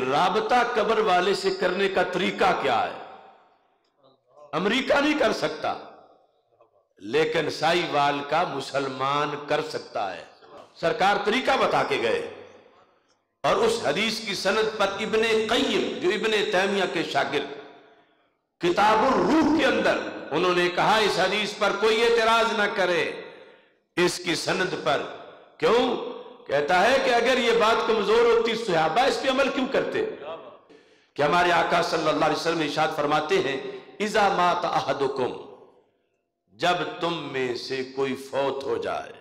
رابطہ قبر والے سے کرنے کا طریقہ کیا ہے؟ امریکہ نہیں کر سکتا، لیکن سائی وال کا مسلمان کر سکتا ہے۔ سرکار طریقہ بتا کے گئے، اور اس حدیث کی سند پر ابن قیم جو ابن تیمیہ کے شاگرد، کتاب الروح کے اندر انہوں نے کہا اس حدیث پر کوئی اعتراض نہ کرے اس کی سند پر۔ کیوں؟ کہتا ہے کہ اگر یہ بات کمزور ہوتی صحابہ اس پہ عمل کیوں کرتے؟ کہ ہمارے آقا صلی اللہ علیہ وسلم ارشاد فرماتے ہیں اذا مات احدکم، جب تم میں سے کوئی فوت ہو جائے،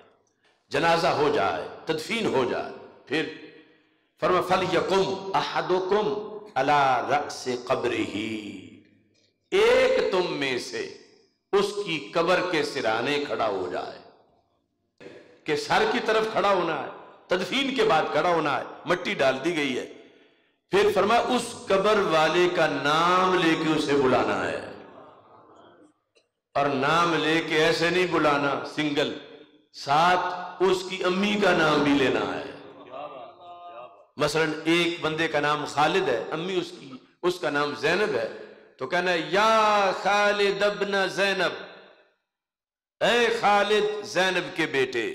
جنازہ ہو جائے، تدفین ہو جائے، پھر فرما فَلْيَقُمْ أَحَدُكُمْ عَلَى رَأْسِ قَبْرِهِ، ایک تم میں سے اس کی قبر کے سرانے کھڑا ہو جائے، کہ سر کی طرف کھڑا ہونا ہے، تدفین کے بعد کھڑا ہونا ہے، مٹی ڈال دی گئی ہے، پھر فرمایا اس قبر والے کا نام لے کے اسے بلانا ہے، اور نام لے کے ایسے نہیں بلانا سنگل، ساتھ اس کی امی کا نام بھی لینا ہے۔ مثلا ایک بندے کا نام خالد ہے، امی اس کا نام زینب ہے، تو کہنا ہے یا خالد ابن زینب، اے خالد زینب کے بیٹے۔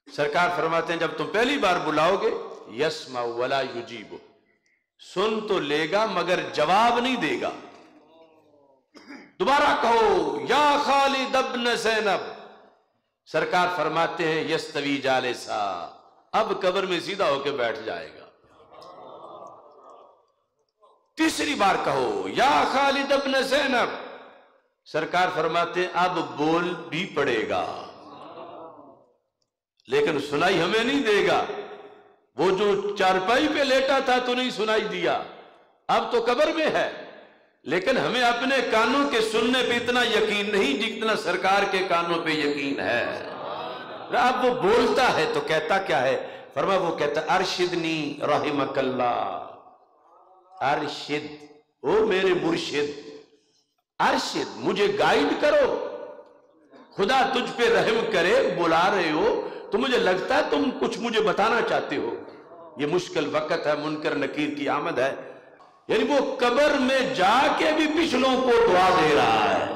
سرکار فرماتے ہیں جب تم پہلی بار بلاؤ گے یسمع ولا یجیب، سن تو لے گا مگر جواب نہیں دے گا۔ دوبارہ کہو یا خالد ابن زینب، سرکار فرماتے ہیں یستوی جالسا، اب قبر میں سیدھا ہو کے بیٹھ جائے گا۔ تیسری بار کہو یا خالد ابن زینب، سرکار فرماتے ہیں اب بول بھی پڑے گا، لیکن سنائی ہمیں نہیں دے گا۔ وہ جو چارپائی پہ لیٹا تھا تو نہیں سنائی دیا، اب تو قبر میں ہے، لیکن ہمیں اپنے کانوں کے سننے پہ اتنا یقین نہیں جتنا سرکار کے کانوں پہ یقین ہے۔ اب وہ بولتا ہے تو کہتا کیا ہے؟ فرمایا وہ کہتا ارشدنی رحمک اللہ، ارشد، او میرے مرشد، ارشد مجھے گائیڈ کرو، خدا تجھ پہ رحم کرے، بلا رہے ہو تو مجھے لگتا ہے تم کچھ مجھے بتانا چاہتے ہو، یہ مشکل وقت ہے، منکر نکیر کی آمد ہے۔ یعنی وہ قبر میں جا کے بھی پچھلوں کو دعا دے رہا ہے۔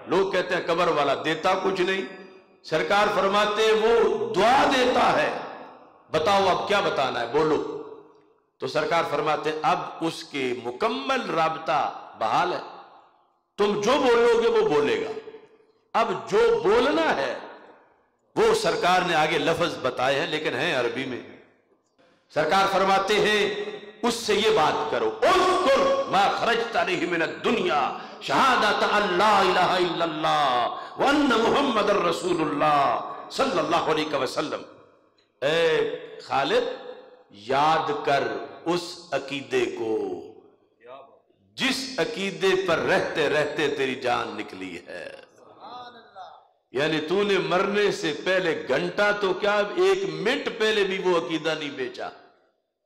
لوگ کہتے ہیں قبر والا دیتا کچھ نہیں، سرکار فرماتے ہیں وہ دعا دیتا ہے، بتاؤ اب کیا بتانا ہے، بولو۔ تو سرکار فرماتے ہیں اب اس کے مکمل رابطہ بحال ہے، تم جو بولو گے وہ بولے گا، اب جو بولنا ہے وہ سرکار نے آگے لفظ بتائے ہیں لیکن ہیں عربی میں۔ سرکار فرماتے ہیں اس سے یہ بات کرو اذکر ما خرجت علیہ من الدنیا شہادت ان لا الہ الا اللہ وان محمد رسول اللہ صلی اللہ علیہ وسلم۔ اے خالد یاد کر اس عقیدے کو جس عقیدے پر رہتے رہتے تیری جان نکلی ہے، یعنی تو نے مرنے سے پہلے گھنٹہ تو کیا ایک منٹ پہلے بھی وہ عقیدہ نہیں بیچا،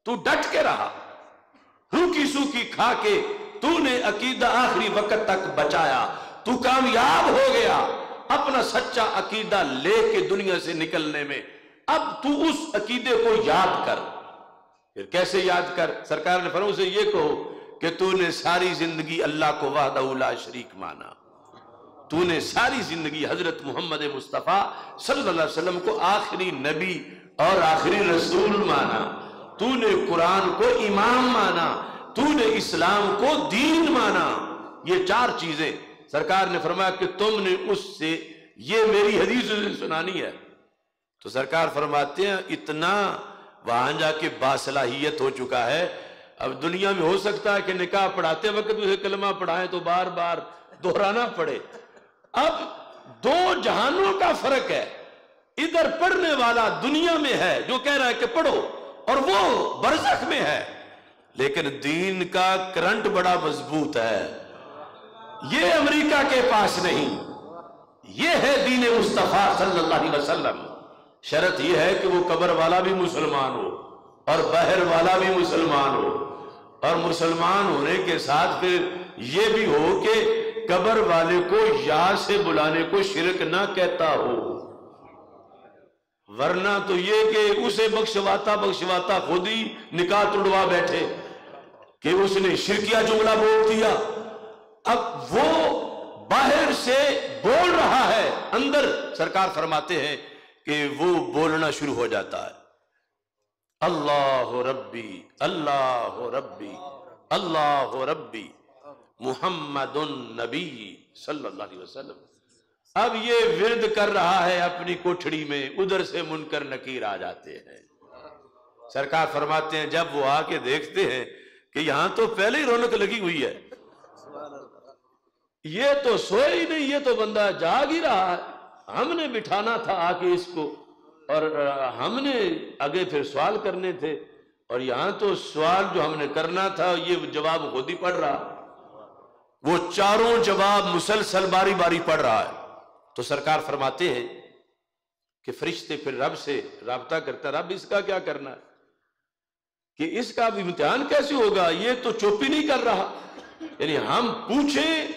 تو ڈٹ کے رہا، روکی سوکی کھا کے تو نے عقیدہ آخری وقت تک بچایا، تو کامیاب ہو گیا اپنا سچا عقیدہ لے کے دنیا سے نکلنے میں۔ اب تو اس عقیدے کو یاد کر۔ پھر کیسے یاد کر؟ سرکار نے فرمایا اسے یہ کہو کہ تو نے ساری زندگی اللہ کو وحدہ لا شریک مانا، تو نے ساری زندگی حضرت محمد مصطفیٰ صلی اللہ علیہ وسلم کو آخری نبی اور آخری رسول مانا، تو نے قرآن کو امام مانا، تو نے اسلام کو دین مانا۔ یہ چار چیزیں سرکار نے فرمایا کہ تم نے اس سے یہ میری حدیث سنانی ہے۔ تو سرکار فرماتے ہیں اتنا وہاں جا کے باصلاحیت ہو چکا ہے، اب دنیا میں ہو سکتا ہے کہ نکاح پڑھاتے وقت اسے کلمہ پڑھائیں تو بار بار دہرانا پڑے۔ اب دو جہانوں کا فرق ہے، ادھر پڑھنے والا دنیا میں ہے جو کہہ رہا ہے کہ پڑھو، اور وہ برزخ میں ہے، لیکن دین کا کرنٹ بڑا مضبوط ہے، یہ امریکہ کے پاس نہیں، یہ ہے دین مصطفیٰ صلی اللہ علیہ وسلم۔ شرط یہ ہے کہ وہ قبر والا بھی مسلمان ہو اور باہر والا بھی مسلمان ہو، اور مسلمان ہونے کے ساتھ پھر یہ بھی ہو کہ قبر والے کو یا سے بلانے کو شرک نہ کہتا ہو۔ ورنہ تو یہ کہ اسے بخشواتا خود ہی نکاح توڑوا بیٹھے کہ اس نے شرکیہ جملہ بول دیا. اب وہ باہر سے بول رہا ہے، اندر سرکار فرماتے ہیں کہ وہ بولنا شروع ہو جاتا ہے، اللہ ربی اللہ ربی اللہ ربی محمد النبی صلی اللہ علیہ وسلم. اب یہ ورد کر رہا ہے اپنی کوٹھڑی میں، ادھر سے منکر نکیر آ جاتے ہیں. سرکار فرماتے ہیں جب وہ آ کے دیکھتے ہیں کہ یہاں تو پہلے ہی رونق لگی ہوئی ہے، یہ تو سوئے ہی نہیں، یہ تو بندہ جاگ ہی رہا ہے، ہم نے بٹھانا تھا آ کے اس کو، اور ہم نے آگے پھر سوال کرنے تھے، اور یہاں تو سوال جو ہم نے کرنا تھا یہ جواب خود ہی پڑھ رہا. وہ چاروں جواب مسلسل باری باری پڑھ رہا ہے. تو سرکار فرماتے ہیں کہ فرشتے پھر رب سے رابطہ کرتا، رب اس کا کیا کرنا ہے، کہ اس کا بھی امتحان کیسے ہوگا، یہ تو چپ ہی نہیں کر رہا. یعنی ہم پوچھیں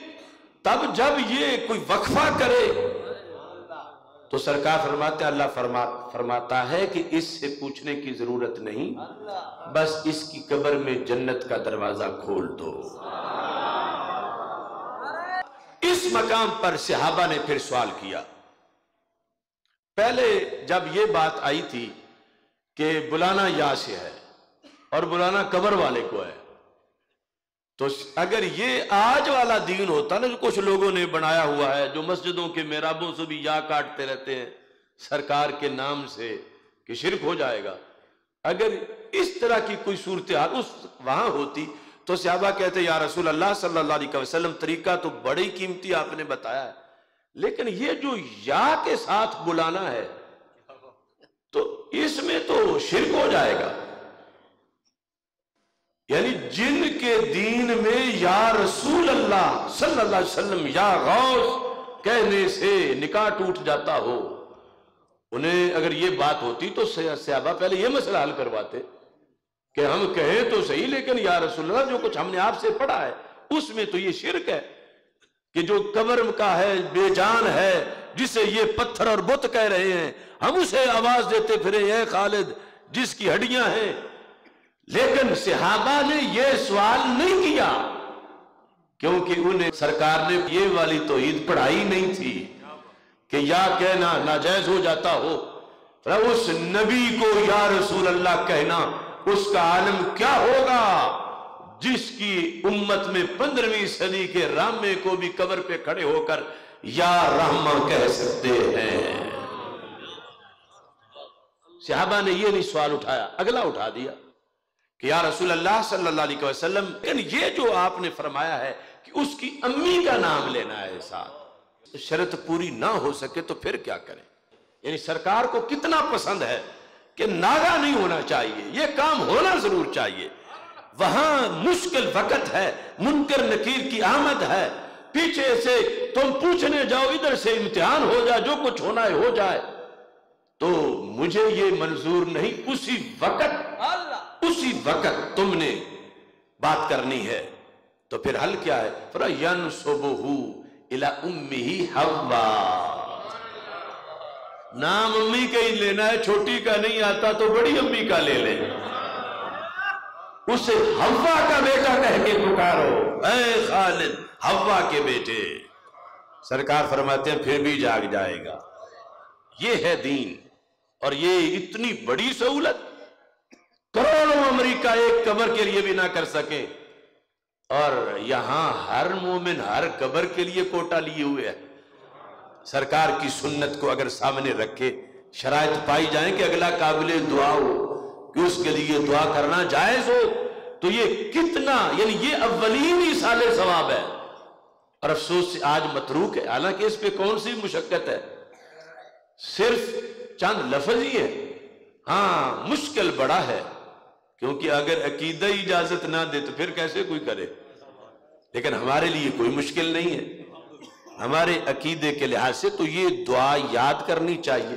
تب جب یہ کوئی وقفہ کرے. تو سرکار فرماتے ہیں، اللہ فرماتا ہے کہ اس سے پوچھنے کی ضرورت نہیں، بس اس کی قبر میں جنت کا دروازہ کھول دو. اس مقام پر صحابہ نے پھر سوال کیا. پہلے جب یہ بات آئی تھی کہ بلانا یا سے ہے اور بلانا قبر والے کو ہے، تو اگر یہ آج والا دین ہوتا نا جو کچھ لوگوں نے بنایا ہوا ہے، جو مسجدوں کے محرابوں سے بھی یا کاٹتے رہتے ہیں سرکار کے نام سے کہ شرک ہو جائے گا، اگر اس طرح کی کوئی صورتحال وہاں ہوتی تو صحابہ کہتے یا رسول اللہ صلی اللہ علیہ وسلم طریقہ تو بڑی قیمتی آپ نے بتایا ہے، لیکن یہ جو یا کے ساتھ بلانا ہے تو اس میں تو شرک ہو جائے گا. یعنی جن کے دین میں یا رسول اللہ صلی اللہ علیہ وسلم یا غوث کہنے سے نکاح ٹوٹ جاتا ہو، انہیں اگر یہ بات ہوتی تو صحابہ پہلے یہ مسئلہ حل کرواتے کہ ہم کہیں تو صحیح لیکن یا رسول اللہ جو کچھ ہم نے آپ سے پڑھا ہے اس میں تو یہ شرک ہے کہ جو قبر کا ہے بے جان ہے جسے یہ پتھر اور بت کہہ رہے ہیں، ہم اسے آواز دیتے پھرے اے خالد جس کی ہڈیاں ہیں. لیکن صحابہ نے یہ سوال نہیں کیا کیونکہ انہیں سرکار نے یہ والی توحید پڑھائی نہیں تھی کہ یا کہنا ناجائز ہو جاتا ہو. اس نبی کو یا رسول اللہ کہنا اس کا عالم کیا ہوگا جس کی امت میں 15ویں صدی کے رامے کو بھی قبر پہ کھڑے ہو کر یا رحمہ کہہ سکتے ہیں. صحابہ نے یہ نہیں سوال اٹھایا، اگلا اٹھا دیا کہ یا رسول اللہ صلی اللہ علیہ وسلم، لیکن یہ جو آپ نے فرمایا ہے کہ اس کی امی کا نام لینا ہے ساتھ، شرط پوری نہ ہو سکے تو پھر کیا کریں. یعنی سرکار کو کتنا پسند ہے کہ ناگا نہیں ہونا چاہیے، یہ کام ہونا ضرور چاہیے. وہاں مشکل وقت ہے، منکر نکیر کی آمد ہے، پیچھے سے تم پوچھنے جاؤ، ادھر سے امتحان ہو جائے، جو کچھ ہونا ہے ہو جائے، تو مجھے یہ منظور نہیں. اسی وقت تم نے بات کرنی ہے. تو پھر حل کیا ہے؟ فَيَنْسُبُهُ إِلَىٰ أُمِّهِ حَوَّا. نام امی کا ہی لینا ہے، چھوٹی کا نہیں آتا تو بڑی امی کا لے لیں. اسے حوا کا بیٹا کہہ کے پکارو، اے خالد حوا کے بیٹے. سرکار فرماتے ہیں پھر بھی جاگ جائے گا. یہ ہے دین، اور یہ اتنی بڑی سہولت کروڑوں امریکہ ایک قبر کے لیے بھی نہ کر سکے، اور یہاں ہر مومن ہر قبر کے لیے کوٹا لیے ہوئے ہے. سرکار کی سنت کو اگر سامنے رکھے، شرائط پائی جائیں کہ اگلا قابل دعا ہو کہ اس کے لیے دعا کرنا جائز ہو، تو یہ کتنا، یعنی یہ اولین ہی سال ثواب ہے. اور افسوس سے آج متروک ہے، حالانکہ اس پہ کون سی مشقت ہے، صرف چند لفظ ہی ہے. ہاں مشکل بڑا ہے، کیونکہ اگر عقیدہ اجازت نہ دے تو پھر کیسے کوئی کرے. لیکن ہمارے لیے کوئی مشکل نہیں ہے، ہمارے عقیدے کے لحاظ سے تو یہ دعا یاد کرنی چاہیے.